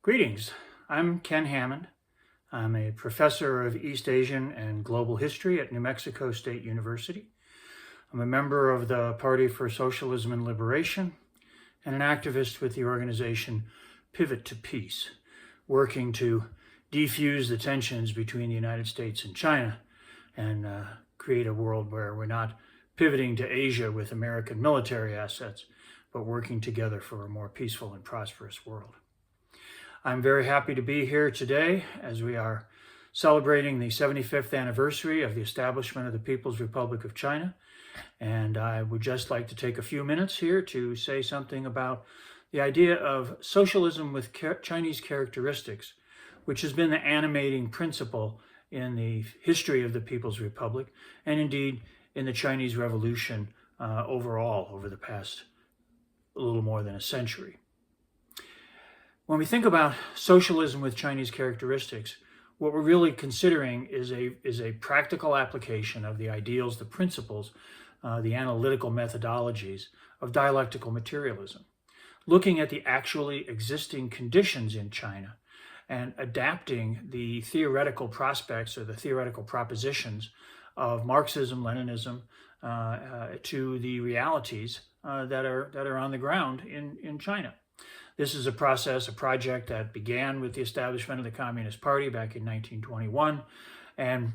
Greetings. I'm Ken Hammond. I'm a professor of East Asian and Global History at New Mexico State University. I'm a member of the Party for Socialism and Liberation and an activist with the organization Pivot to Peace, working to defuse the tensions between the United States and China and create a world where we're not pivoting to Asia with American military assets, but working together for a more peaceful and prosperous world. I'm very happy to be here today as we are celebrating the 75th anniversary of the establishment of the People's Republic of China. And I would just like to take a few minutes here to say something about the idea of socialism with Chinese characteristics, which has been the animating principle in the history of the People's Republic and indeed in the Chinese Revolution overall over the past a little more than a century. When we think about socialism with Chinese characteristics, what we're really considering is a practical application of the ideals, the principles, the analytical methodologies of dialectical materialism, looking at the actually existing conditions in China and adapting the theoretical prospects or the theoretical propositions of Marxism, Leninism to the realities that are on the ground in China. This is a project that began with the establishment of the Communist Party back in 1921 and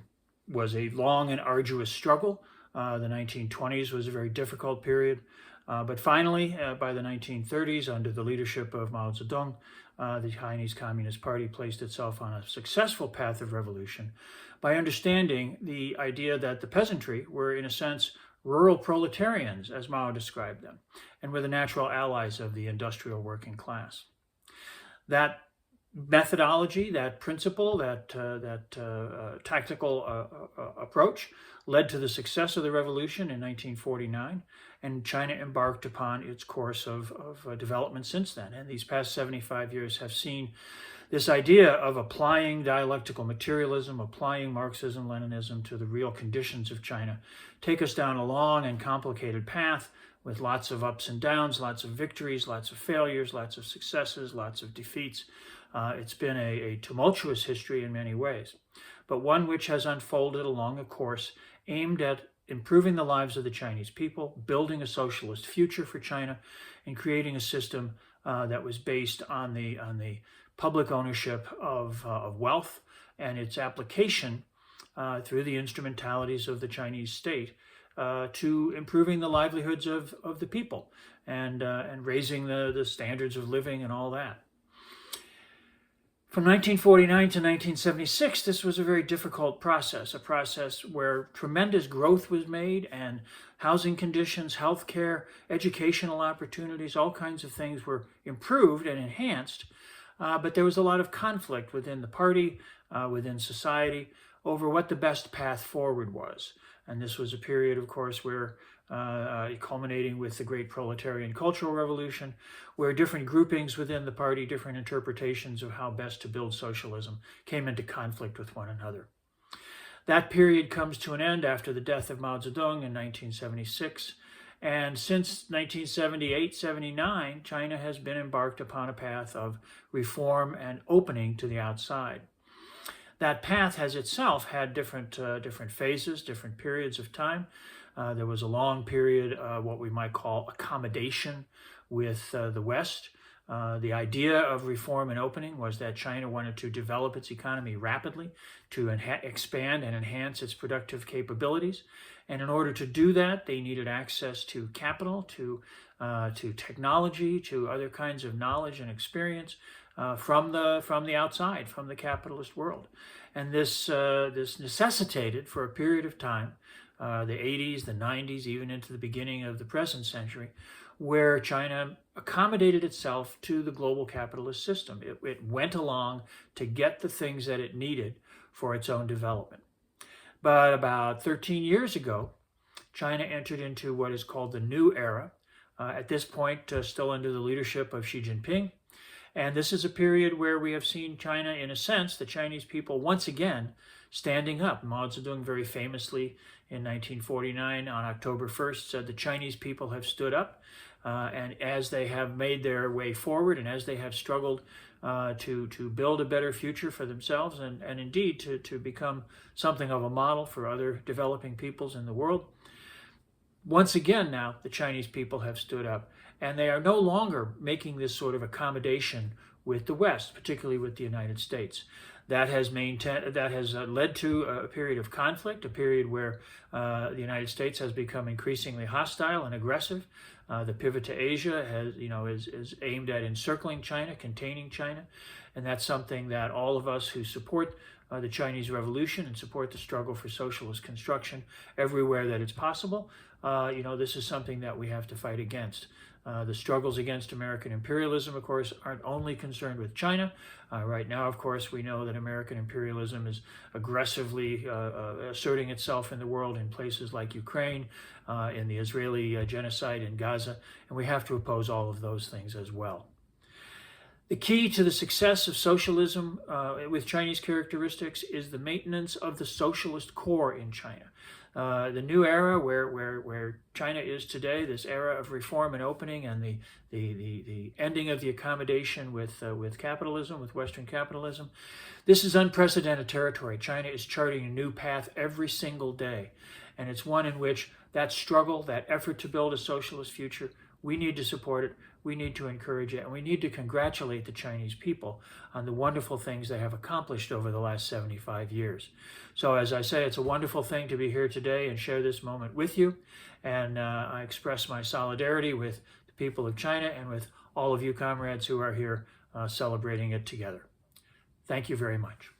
was a long and arduous struggle. The 1920s was a very difficult period, but finally, by the 1930s, under the leadership of Mao Zedong, the Chinese Communist Party placed itself on a successful path of revolution by understanding the idea that the peasantry were, in a sense, rural proletarians, as Mao described them, and were the natural allies of the industrial working class. That methodology, that principle, that tactical approach led to the success of the revolution in 1949, and China embarked upon its course of development since then. And these past 75 years have seen this idea of applying dialectical materialism, applying Marxism, Leninism to the real conditions of China, take us down a long and complicated path with lots of ups and downs, lots of victories, lots of failures, lots of successes, lots of defeats. It's been a tumultuous history in many ways, but one which has unfolded along a course aimed at improving the lives of the Chinese people, building a socialist future for China, and creating a system that was based on the public ownership of wealth and its application through the instrumentalities of the Chinese state to improving the livelihoods of the people and raising the standards of living and all that. From 1949 to 1976, this was a very difficult process, a process where tremendous growth was made and housing conditions, healthcare, educational opportunities, all kinds of things were improved and enhanced. But there was a lot of conflict within the party, within society, over what the best path forward was. And this was a period, of course, where culminating with the great proletarian cultural revolution, where different groupings within the party, different interpretations of how best to build socialism came into conflict with one another. That period comes to an end after the death of Mao Zedong in 1976. And since 1978-79, China has been embarked upon a path of reform and opening to the outside. That path has itself had different phases, different periods of time. There was a long period, what we might call accommodation with the West. The idea of reform and opening was that China wanted to develop its economy rapidly, to expand and enhance its productive capabilities. And in order to do that, they needed access to capital, to technology, to other kinds of knowledge and experience from the outside, from the capitalist world. And this necessitated, for a period of time, the 80s, the 90s, even into the beginning of the present century, where China accommodated itself to the global capitalist system. It went along to get the things that it needed for its own development. But about 13 years ago, China entered into what is called the New Era, at this point still under the leadership of Xi Jinping. And this is a period where we have seen China, in a sense, the Chinese people once again standing up. Mao Zedong very famously in 1949 on October 1st said the Chinese people have stood up And as they have made their way forward and as they have struggled to build a better future for themselves and indeed to become something of a model for other developing peoples in the world, once again now the Chinese people have stood up, and they are no longer making this sort of accommodation with the West, particularly with the United States. That has led to a period of conflict, a period where the United States has become increasingly hostile and aggressive. The pivot to Asia is aimed at encircling China, containing China, and that's something that all of us who support the Chinese Revolution and support the struggle for socialist construction everywhere that it's possible, this is something that we have to fight against. The struggles against American imperialism, of course, aren't only concerned with China. Right now, of course, we know that American imperialism is aggressively asserting itself in the world in places like Ukraine, in the Israeli genocide in Gaza, and we have to oppose all of those things as well. The key to the success of socialism with Chinese characteristics is the maintenance of the socialist core in China. The new era where China is today, this era of reform and opening and the ending of the accommodation with capitalism, with Western capitalism, this is unprecedented territory. China is charting a new path every single day, and it's one in which that struggle, that effort to build a socialist future, we need to support it, we need to encourage it, and we need to congratulate the Chinese people on the wonderful things they have accomplished over the last 75 years. So as I say, it's a wonderful thing to be here today and share this moment with you, and I express my solidarity with the people of China and with all of you comrades who are here celebrating it together. Thank you very much.